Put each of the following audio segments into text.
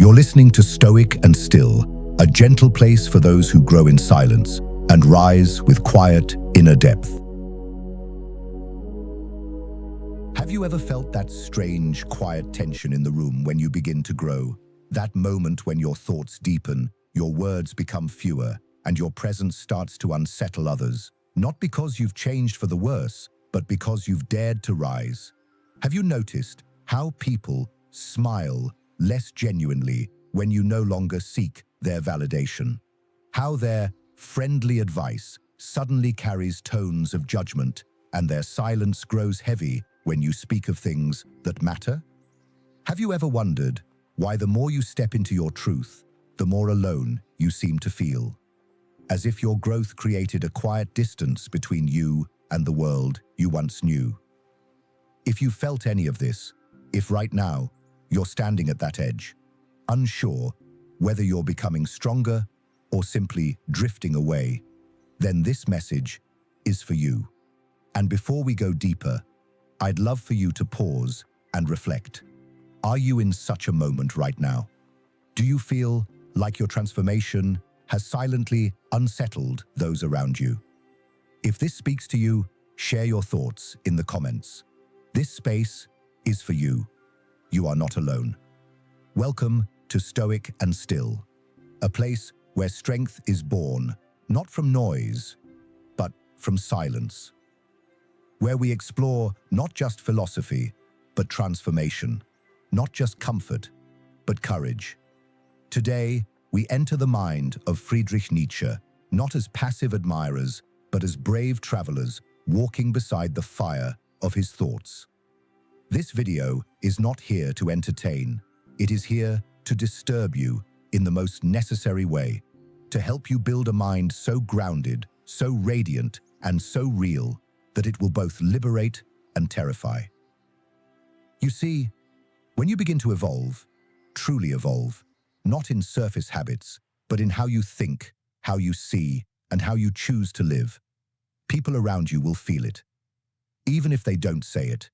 You're listening to Stoic and Still, a gentle place for those who grow in silence and rise with quiet inner depth. Have you ever felt that strange, quiet tension in the room when you begin to grow? That moment when your thoughts deepen, your words become fewer, and your presence starts to unsettle others, not because you've changed for the worse, but because you've dared to rise. Have you noticed how people smile less genuinely when you no longer seek their validation? How their friendly advice suddenly carries tones of judgment, and their silence grows heavy when you speak of things that matter? Have you ever wondered why the more you step into your truth, the more alone you seem to feel? As if your growth created a quiet distance between you and the world you once knew. If you felt any of this, if right now you're standing at that edge, unsure whether you're becoming stronger or simply drifting away, then this message is for you. And before we go deeper, I'd love for you to pause and reflect. Are you in such a moment right now? Do you feel like your transformation has silently unsettled those around you? If this speaks to you, share your thoughts in the comments. This space is for you. You are not alone. Welcome to Stoic and Still, a place where strength is born, not from noise, but from silence. Where we explore not just philosophy, but transformation, not just comfort, but courage. Today, we enter the mind of Friedrich Nietzsche, not as passive admirers, but as brave travelers walking beside the fire of his thoughts. This video is not here to entertain. It is here to disturb you in the most necessary way, to help you build a mind so grounded, so radiant, and so real that it will both liberate and terrify. You see, when you begin to evolve, truly evolve, not in surface habits, but in how you think, how you see, and how you choose to live, people around you will feel it. Even if they don't say it,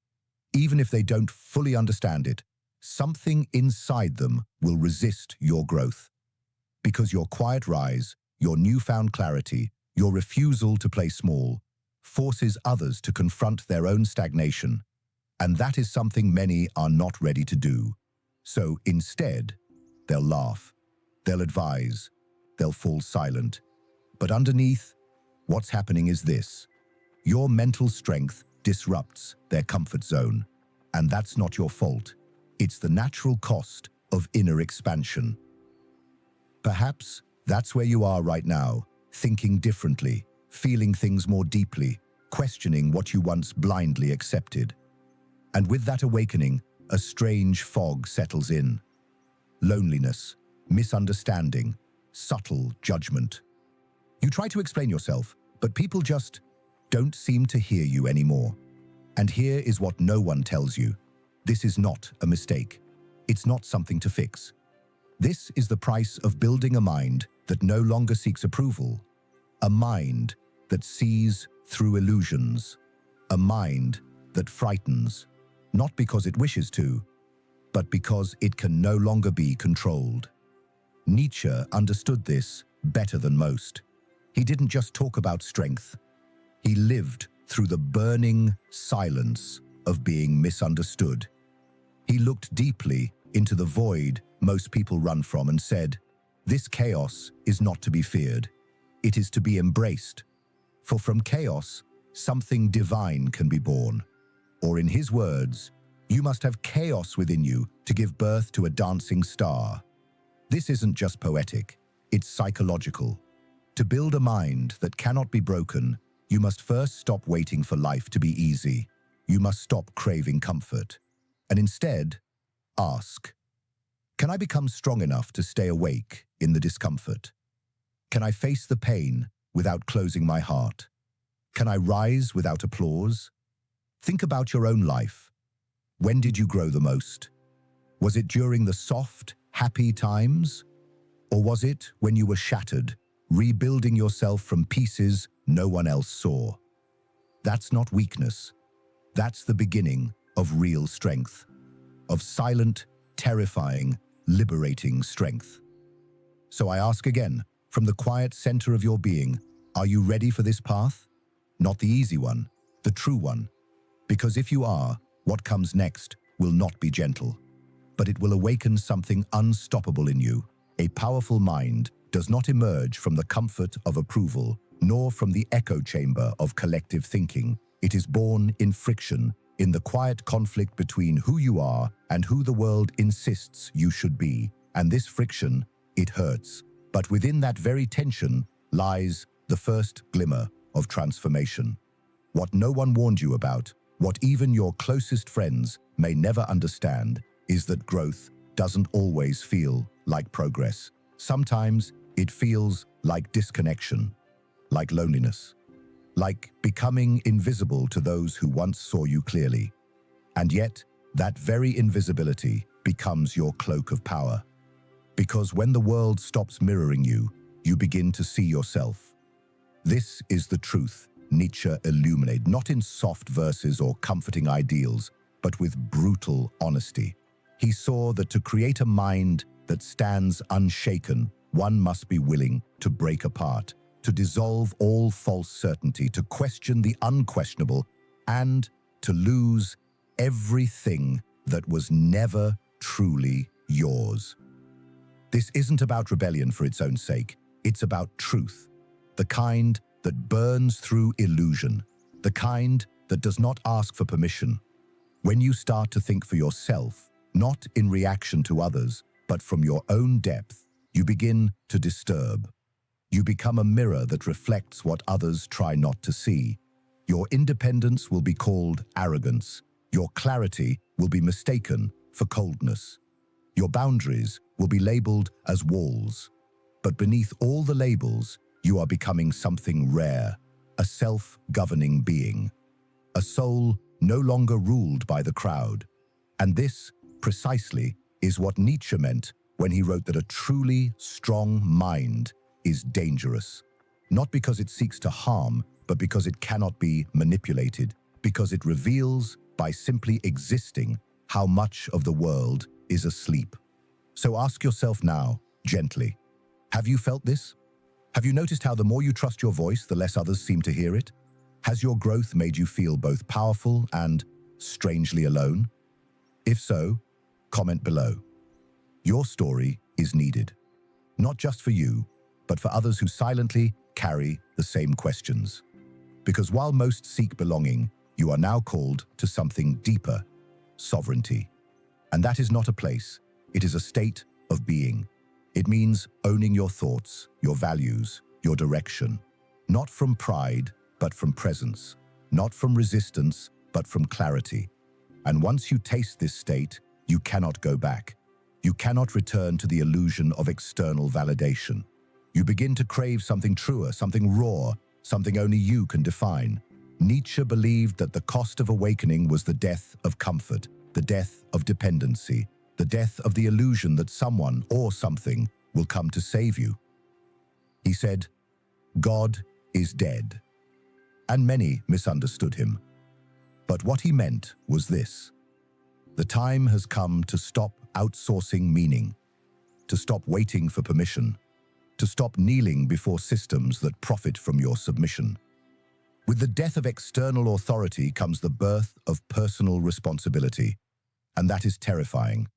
even if they don't fully understand it, something inside them will resist your growth. Because your quiet rise, your newfound clarity, your refusal to play small, forces others to confront their own stagnation. And that is something many are not ready to do. So instead, they'll laugh, they'll advise, they'll fall silent. But underneath, what's happening is this: your mental strength disrupts their comfort zone. And that's not your fault. It's the natural cost of inner expansion. Perhaps that's where you are right now, thinking differently, feeling things more deeply, questioning what you once blindly accepted. And with that awakening, a strange fog settles in. Loneliness, misunderstanding, subtle judgment. You try to explain yourself, but people just don't seem to hear you anymore. And here is what no one tells you. This is not a mistake. It's not something to fix. This is the price of building a mind that no longer seeks approval. A mind that sees through illusions. A mind that frightens, not because it wishes to, but because it can no longer be controlled. Nietzsche understood this better than most. He didn't just talk about strength. He lived through the burning silence of being misunderstood. He looked deeply into the void most people run from and said, "This chaos is not to be feared. It is to be embraced. For from chaos, something divine can be born." Or in his words, "You must have chaos within you to give birth to a dancing star." This isn't just poetic, it's psychological. To build a mind that cannot be broken, you must first stop waiting for life to be easy. You must stop craving comfort. And instead, ask, can I become strong enough to stay awake in the discomfort? Can I face the pain without closing my heart? Can I rise without applause? Think about your own life. When did you grow the most? Was it during the soft, happy times? Or was it when you were shattered, rebuilding yourself from pieces no one else saw? That's not weakness. That's the beginning of real strength. Of silent, terrifying, liberating strength. So I ask again, from the quiet center of your being, are you ready for this path? Not the easy one, the true one. Because if you are, what comes next will not be gentle, but it will awaken something unstoppable in you. A powerful mind does not emerge from the comfort of approval, nor from the echo chamber of collective thinking. It is born in friction, in the quiet conflict between who you are and who the world insists you should be. And this friction, it hurts. But within that very tension lies the first glimmer of transformation. What no one warned you about, what even your closest friends may never understand, is that growth doesn't always feel like progress. Sometimes it feels like disconnection, like loneliness, like becoming invisible to those who once saw you clearly. And yet, that very invisibility becomes your cloak of power. Because when the world stops mirroring you, you begin to see yourself. This is the truth Nietzsche illuminated, not in soft verses or comforting ideals, but with brutal honesty. He saw that to create a mind that stands unshaken, one must be willing to break apart, to dissolve all false certainty, to question the unquestionable, and to lose everything that was never truly yours. This isn't about rebellion for its own sake. It's about truth, the kind that burns through illusion, the kind that does not ask for permission. When you start to think for yourself, not in reaction to others, but from your own depth, you begin to disturb. You become a mirror that reflects what others try not to see. Your independence will be called arrogance. Your clarity will be mistaken for coldness. Your boundaries will be labeled as walls. But beneath all the labels, you are becoming something rare, a self-governing being, a soul no longer ruled by the crowd. And this, precisely, is what Nietzsche meant when he wrote that a truly strong mind is dangerous, not because it seeks to harm, but because it cannot be manipulated, because it reveals, by simply existing, how much of the world is asleep. So ask yourself now, gently, have you felt this? Have you noticed how the more you trust your voice, the less others seem to hear it? Has your growth made you feel both powerful and strangely alone? If so, comment below. Your story is needed, not just for you, but for others who silently carry the same questions. Because while most seek belonging, you are now called to something deeper, sovereignty. And that is not a place, it is a state of being. It means owning your thoughts, your values, your direction, not from pride, but from presence, not from resistance, but from clarity. And once you taste this state, you cannot go back. You cannot return to the illusion of external validation. You begin to crave something truer, something raw, something only you can define. Nietzsche believed that the cost of awakening was the death of comfort, the death of dependency, the death of the illusion that someone or something will come to save you. He said, "God is dead." And many misunderstood him. But what he meant was this: the time has come to stop outsourcing meaning, to stop waiting for permission, to stop kneeling before systems that profit from your submission. With the death of external authority comes the birth of personal responsibility, and that is terrifying,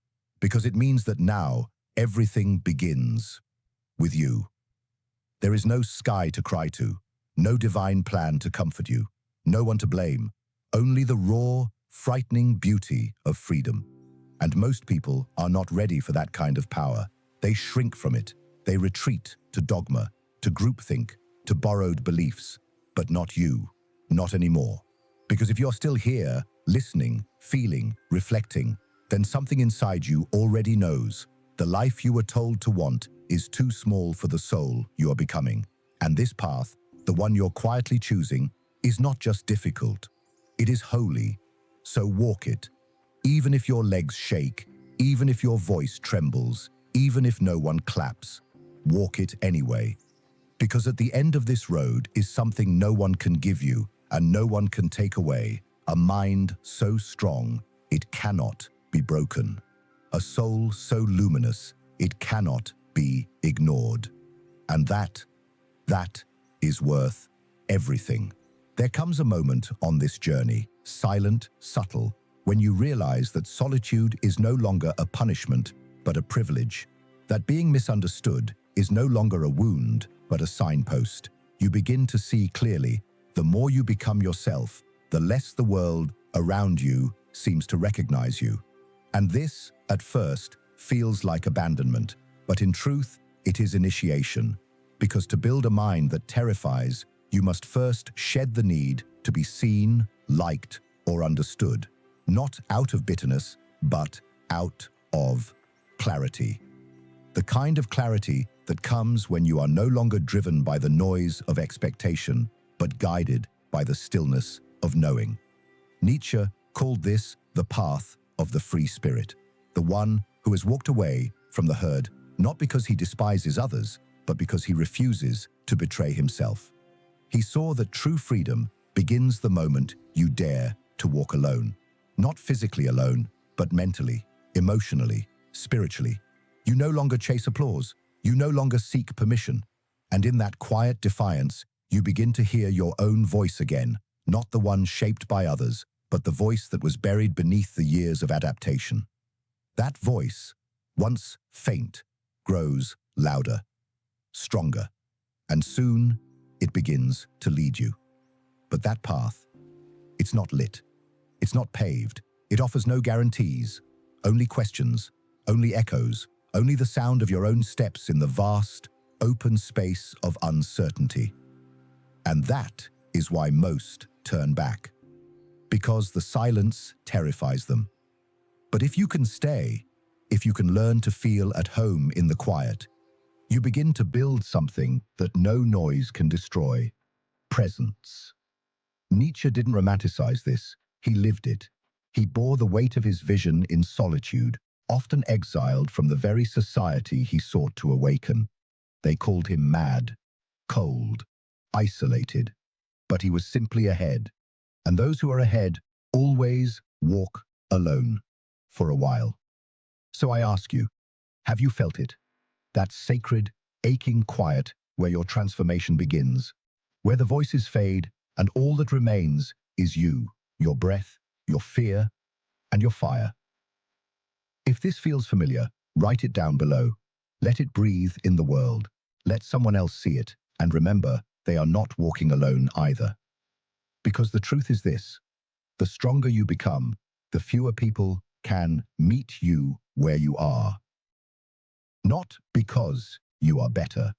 because it means that now everything begins with you. There is no sky to cry to, no divine plan to comfort you, no one to blame, only the raw, frightening beauty of freedom. And most people are not ready for that kind of power. They shrink from it. They retreat to dogma, to groupthink, to borrowed beliefs. But not you, not anymore. Because if you're still here, listening, feeling, reflecting, then something inside you already knows the life you were told to want is too small for the soul you are becoming. And this path, the one you're quietly choosing, is not just difficult, it is holy. So walk it, even if your legs shake, even if your voice trembles, even if no one claps. Walk it anyway. Because at the end of this road is something no one can give you and no one can take away, a mind so strong it cannot be broken. a soul so luminous it cannot be ignored. And that is worth everything. There comes a moment on this journey, silent, subtle, when you realize that solitude is no longer a punishment, but a privilege. That being misunderstood is no longer a wound, but a signpost. You begin to see clearly. The more you become yourself, the less the world around you seems to recognize you. And this, at first, feels like abandonment, but in truth, it is initiation. Because to build a mind that terrifies, you must first shed the need to be seen, liked, or understood. Not out of bitterness, but out of clarity. The kind of clarity that comes when you are no longer driven by the noise of expectation, but guided by the stillness of knowing. Nietzsche called this the path of the free spirit, the one who has walked away from the herd, not because he despises others, but because he refuses to betray himself. He saw that true freedom begins the moment you dare to walk alone. Not physically alone, but mentally, emotionally, spiritually. You no longer chase applause. You no longer seek permission. And in that quiet defiance, you begin to hear your own voice again, not the one shaped by others, but the voice that was buried beneath the years of adaptation. That voice, once faint, grows louder, stronger, and soon it begins to lead you. But that path, it's not lit. It's not paved. It offers no guarantees, only questions, only echoes, only the sound of your own steps in the vast, open space of uncertainty. And that is why most turn back. Because the silence terrifies them. But if you can stay, if you can learn to feel at home in the quiet, you begin to build something that no noise can destroy: presence. Nietzsche didn't romanticize this. He lived it. He bore the weight of his vision in solitude, often exiled from the very society he sought to awaken. They called him mad, cold, isolated, but he was simply ahead. And those who are ahead always walk alone, for a while. So I ask you, have you felt it? That sacred, aching quiet where your transformation begins, where the voices fade and all that remains is you, your breath, your fear, and your fire. If this feels familiar, write it down below. Let it breathe in the world. Let someone else see it, and remember, they are not walking alone either. Because the truth is this: the stronger you become, the fewer people can meet you where you are. Not because you are better,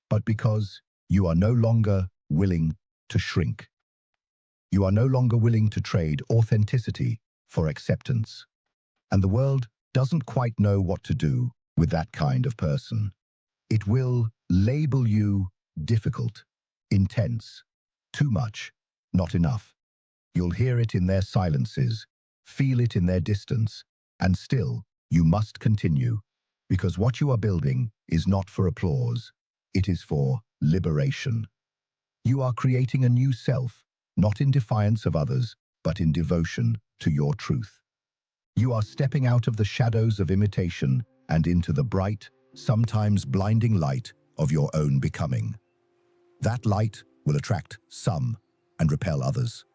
but because you are no longer willing to shrink. You are no longer willing to trade authenticity for acceptance. And the world doesn't quite know what to do with that kind of person. It will label you difficult, intense, too much, not enough. You'll hear it in their silences, feel it in their distance, and still you must continue, because what you are building is not for applause, it is for liberation. You are creating a new self, not in defiance of others, but in devotion to your truth. You are stepping out of the shadows of imitation and into the bright, sometimes blinding light of your own becoming. That light will attract some and repel others.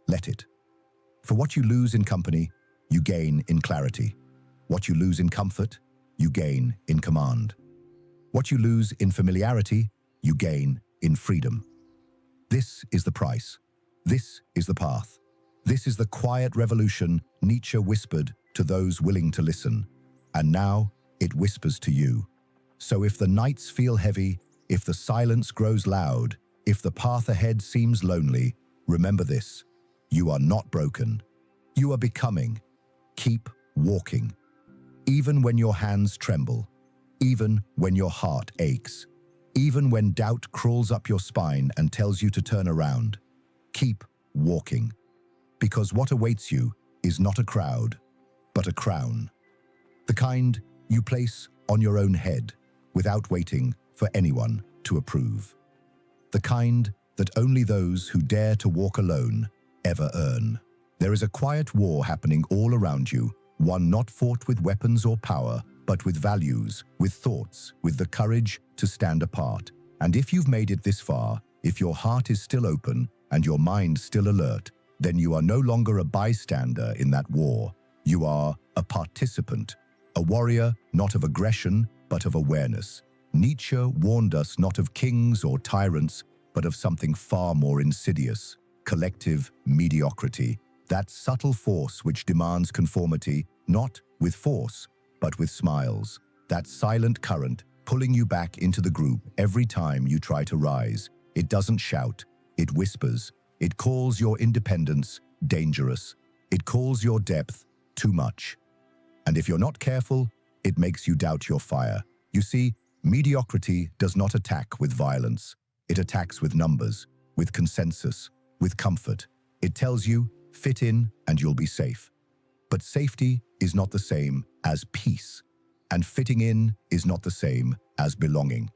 Let it. For what you lose in company, you gain in clarity. What you lose in comfort, you gain in command. What you lose in familiarity, you gain in freedom. This is the price. This is the path. This is the quiet revolution Nietzsche whispered to those willing to listen. And now it whispers to you. So if the nights feel heavy, if the silence grows loud, if the path ahead seems lonely, remember this: you are not broken. You are becoming. Keep walking. Even when your hands tremble, even when your heart aches, even when doubt crawls up your spine and tells you to turn around, keep walking. Because what awaits you is not a crowd, but a crown. The kind you place on your own head without waiting for anyone to approve. The kind that only those who dare to walk alone ever earn. There is a quiet war happening all around you, one not fought with weapons or power, but with values, with thoughts, with the courage to stand apart. And if you've made it this far, if your heart is still open and your mind still alert, then you are no longer a bystander in that war. You are a participant, a warrior not of aggression, but of awareness. Nietzsche warned us not of kings or tyrants, but of something far more insidious: collective mediocrity, that subtle force which demands conformity, not with force, but with smiles, that silent current pulling you back into the group every time you try to rise. It doesn't shout, it whispers. It calls your independence dangerous. It calls your depth too much. And if you're not careful, it makes you doubt your fire. You see, mediocrity does not attack with violence. It attacks with numbers, with consensus, with comfort. It tells you, fit in and you'll be safe. But safety is not the same as peace, and fitting in is not the same as belonging.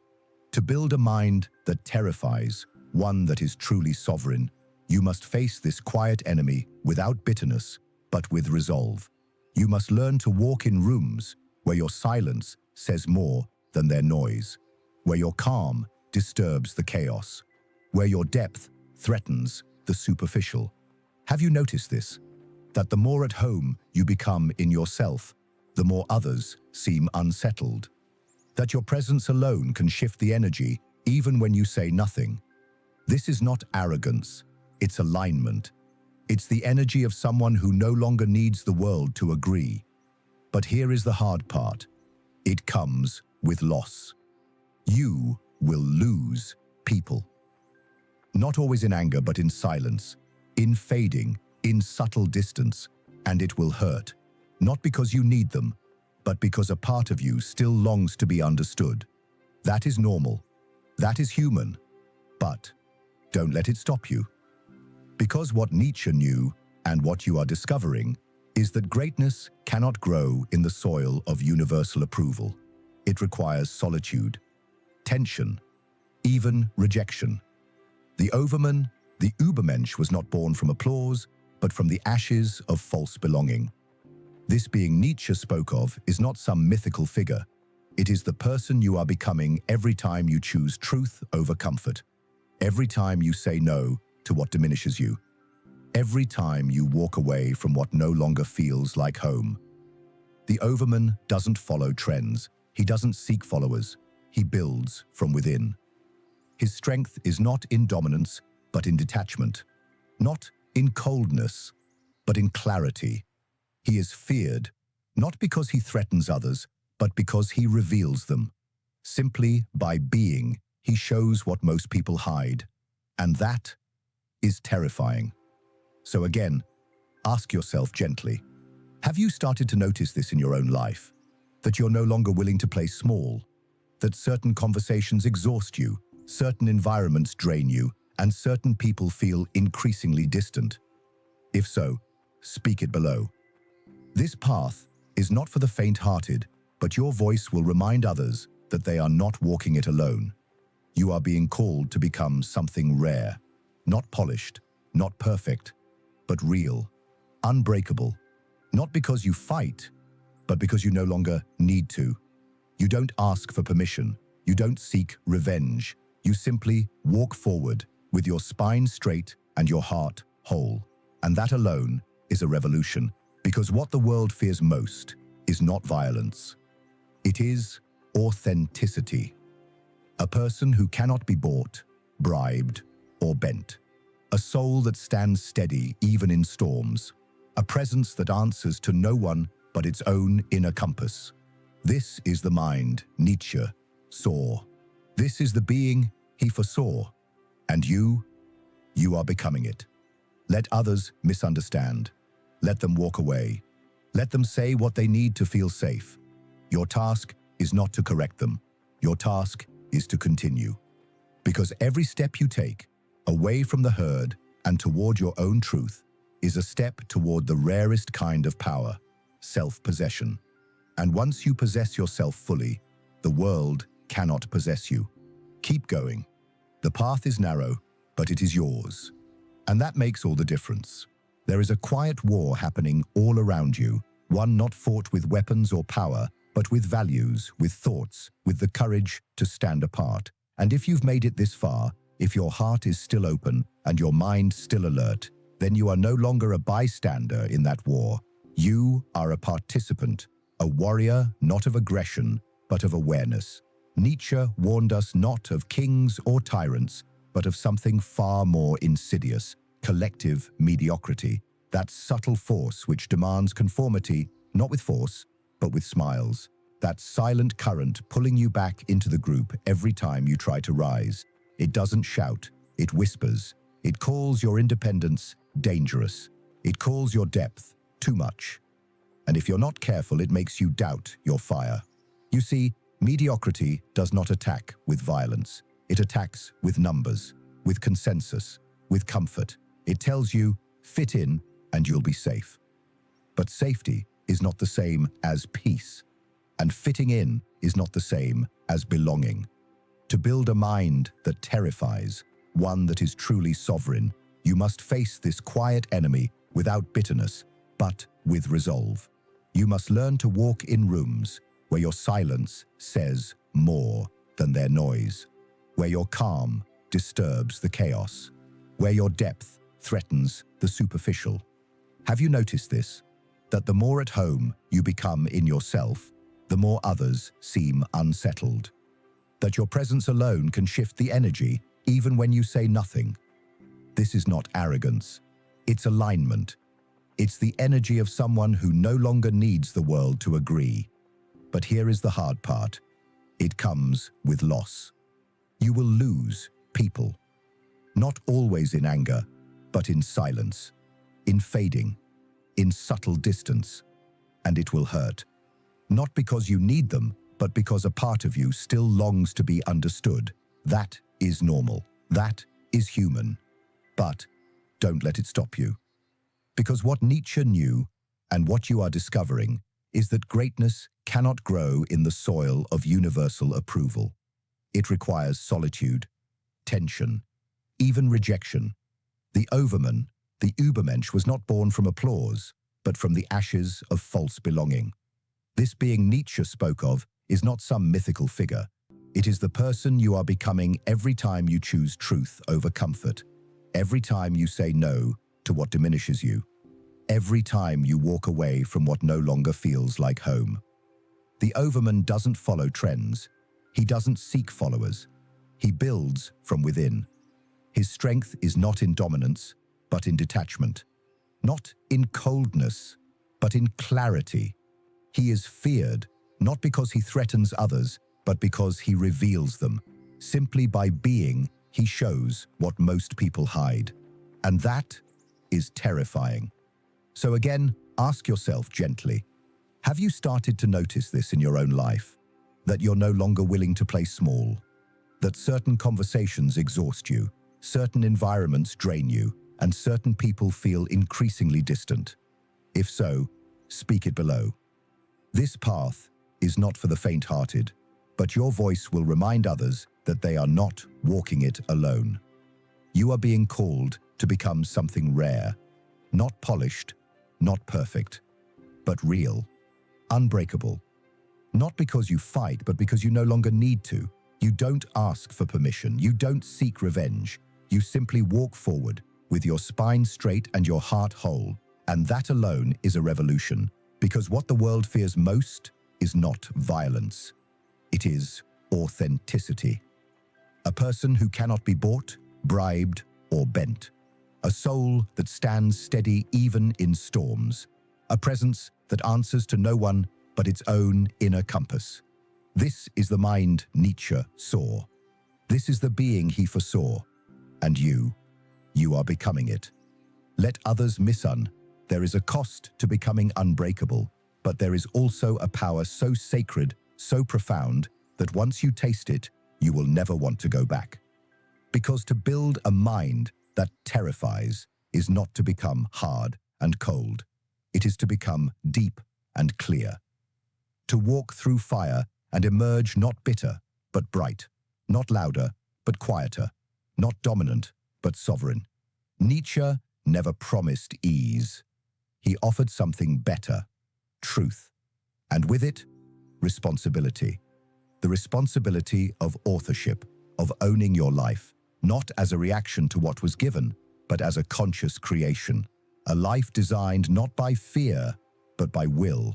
To build a mind that terrifies, one that is truly sovereign, you must face this quiet enemy without bitterness, but with resolve. You must learn to walk in rooms where your silence says more than their noise, where your calm disturbs the chaos, where your depth threatens the superficial. Have you noticed this? That the more at home you become in yourself, the more others seem unsettled. That your presence alone can shift the energy even when you say nothing. This is not arrogance, it's alignment. It's the energy of someone who no longer needs the world to agree. But here is the hard part. It comes with loss. You will lose people. Not always in anger, but in silence, in fading, in subtle distance, and it will hurt. Not because you need them, but because a part of you still longs to be understood. That is normal. That is human. But don't let it stop you. Because what Nietzsche knew, and what you are discovering, is that greatness cannot grow in the soil of universal approval. It requires solitude, tension, even rejection. The Overman, the Übermensch, was not born from applause, but from the ashes of false belonging. This being Nietzsche spoke of is not some mythical figure. It is the person you are becoming every time you choose truth over comfort. Every time you say no to what diminishes you. Every time you walk away from what no longer feels like home. The Overman doesn't follow trends. He doesn't seek followers. He builds from within. His strength is not in dominance, but in detachment. Not in coldness, but in clarity. He is feared, not because he threatens others, but because he reveals them. Simply by being, he shows what most people hide. And that is terrifying. So again, ask yourself gently, have you started to notice this in your own life? That you're no longer willing to play small? That certain conversations exhaust you, certain environments drain you, and certain people feel increasingly distant? If so, speak it below. This path is not for the faint-hearted, but your voice will remind others that they are not walking it alone. You are being called to become something rare, not polished, not perfect, but real, unbreakable. Not because you fight, but because you no longer need to. You don't ask for permission. You don't seek revenge. You simply walk forward with your spine straight and your heart whole. And that alone is a revolution, because what the world fears most is not violence. It is authenticity. A person who cannot be bought, bribed, or bent. A soul that stands steady even in storms. A presence that answers to no one but its own inner compass. This is the mind Nietzsche saw. This is the being he foresaw. And you are becoming it. Let others misunderstand. Let them walk away. Let them say what they need to feel safe. Your task is not to correct them. Your task is to continue. Because every step you take, away from the herd and toward your own truth, is a step toward the rarest kind of power, self-possession. And once you possess yourself fully, the world cannot possess you. Keep going. The path is narrow, but it is yours. And that makes all the difference. There is a quiet war happening all around you, one not fought with weapons or power, but with values, with thoughts, with the courage to stand apart. And if you've made it this far, if your heart is still open and your mind still alert, then you are no longer a bystander in that war. You are a participant, a warrior not of aggression, but of awareness. Nietzsche warned us not of kings or tyrants, but of something far more insidious, collective mediocrity, that subtle force which demands conformity, not with force, but with smiles, that silent current pulling you back into the group every time you try to rise. It doesn't shout, it whispers. It calls your independence dangerous. It calls your depth too much. And if you're not careful, it makes you doubt your fire. You see, mediocrity does not attack with violence. It attacks with numbers, with consensus, with comfort. It tells you, fit in and you'll be safe. But safety is not the same as peace. And fitting in is not the same as belonging. To build a mind that terrifies, one that is truly sovereign, you must face this quiet enemy without bitterness, but with resolve. You must learn to walk in rooms where your silence says more than their noise, where your calm disturbs the chaos, where your depth threatens the superficial. Have you noticed this? That the more at home you become in yourself, the more others seem unsettled. That your presence alone can shift the energy even when you say nothing. This is not arrogance. It's alignment. It's the energy of someone who no longer needs the world to agree. But here is the hard part. It comes with loss. You will lose people. Not always in anger, but in silence, in fading, in subtle distance. And it will hurt. Not because you need them, but because a part of you still longs to be understood. That is normal. That is human. But don't let it stop you. Because what Nietzsche knew, and what you are discovering, is that greatness cannot grow in the soil of universal approval. It requires solitude, tension, even rejection. The Overman, the Übermensch, was not born from applause, but from the ashes of false belonging. This being Nietzsche spoke of is not some mythical figure. It is the person you are becoming every time you choose truth over comfort, every time you say no to what diminishes you, every time you walk away from what no longer feels like home. The Overman doesn't follow trends. He doesn't seek followers. He builds from within. His strength is not in dominance, but in detachment. Not in coldness, but in clarity. He is feared, not because he threatens others, but because he reveals them. Simply by being, he shows what most people hide. And that is terrifying. So again, ask yourself gently, have you started to notice this in your own life? That you're no longer willing to play small? That certain conversations exhaust you, certain environments drain you, and certain people feel increasingly distant? If so, speak it below. This path is not for the faint-hearted, but your voice will remind others that they are not walking it alone. You are being called to become something rare, not polished, not perfect, but real, unbreakable. Not because you fight, but because you no longer need to. You don't ask for permission. You don't seek revenge. You simply walk forward with your spine straight and your heart whole. And that alone is a revolution, because what the world fears most is not violence. It is authenticity. A person who cannot be bought, bribed, or bent. A soul that stands steady even in storms. A presence that answers to no one but its own inner compass. This is the mind Nietzsche saw. This is the being he foresaw. And you are becoming it. Let others misun. There is a cost to becoming unbreakable, but there is also a power so sacred, so profound, that once you taste it, you will never want to go back. Because to build a mind that terrifies is not to become hard and cold. It is to become deep and clear. To walk through fire and emerge not bitter, but bright, not louder, but quieter, not dominant, but sovereign. Nietzsche never promised ease. He offered something better: truth. And with it, responsibility. The responsibility of authorship, of owning your life, not as a reaction to what was given, but as a conscious creation. A life designed not by fear, but by will.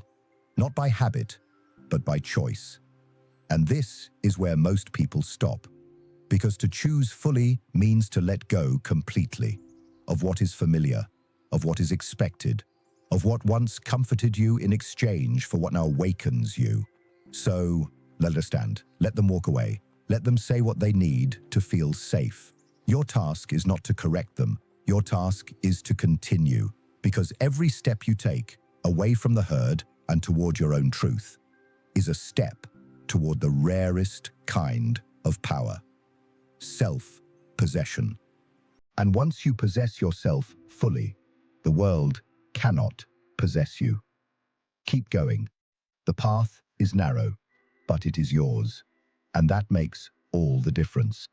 Not by habit, but by choice. And this is where most people stop. Because to choose fully means to let go completely of what is familiar, of what is expected, of what once comforted you in exchange for what now wakens you. So, let us stand. Let them walk away. Let them say what they need to feel safe. Your task is not to correct them. Your task is to continue, because every step you take away from the herd and toward your own truth is a step toward the rarest kind of power: self-possession. And once you possess yourself fully, the world cannot possess you. Keep going. The path is narrow, but it is yours. And that makes all the difference.